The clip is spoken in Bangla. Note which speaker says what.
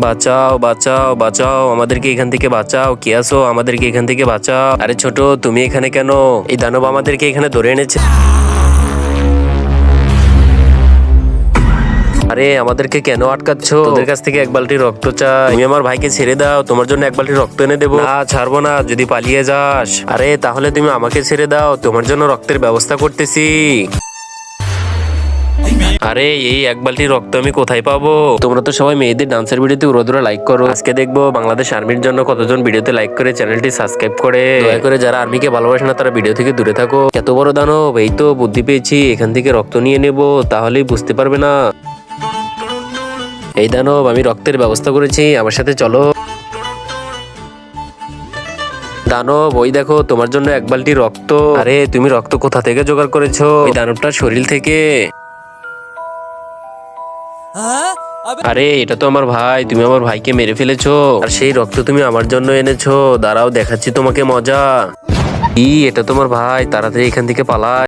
Speaker 1: বাঁচাও বাঁচাও বাঁচাও, আমাদেরকে এখান থেকে বাঁচাও। কে আছো? আমাদেরকে এখান থেকে বাঁচাও। আরে ছোট, তুমি এখানে কেন? এই দানব আমাদেরকে এখানে ধরে এনেছে। আরে আমাদেরকে কেন আটকাচ্ছ? তোদের কাছ থেকে এক বালতি রক্ত চাই। তুমি আমার ভাইকে ছেড়ে দাও, তোমার জন্য এক বালতি রক্ত এনে দেবো। না, ছাড়বো না যদি পালিয়ে যাস। আরে তাহলে তুমি আমাকে ছেড়ে দাও, তোমার জন্য রক্তের ব্যবস্থা করতেছি। আরে এই এক বালতি রক্ত আমি কোথায় পাবো? তোমরা তো সবাই মেয়েদের ডান্সের ভিডিওতে উড়োদুরা লাইক করো। আজকে দেখবো বাংলাদেশ আর্মির জন্য কতজন ভিডিওতে লাইক করে চ্যানেলটি সাবস্ক্রাইব করে। দয়া করে যারা আর্মিকে ভালোবাসে না তারা ভিডিও থেকে দূরে থাকো। এত বড় দানব, এই তো বুদ্ধি পেয়েছি, এখান থেকে রক্ত নিয়ে নেব, তাহলেই বুঝতে পারবে না। এই দানব, আমি রক্তের ব্যবস্থা করেছি, আমার সাথে চলো। দানব, ওই দেখো তোমার জন্য এক বালতি রক্ত। আরে তুমি রক্ত কোথা থেকে জোগাড় করেছো? ওই দানবটার শরীর থেকে। আরে এটা তো আমার ভাই, তুমি আমার ভাইকে মেরে ফেলেছো, আর সেই রক্ত তুমি আমার জন্য এনেছো। দাঁড়াও দেখাচ্ছি তোমাকে মজা। এটা তোমার ভাই, তাড়াতাড়ি এখান থেকে পালা।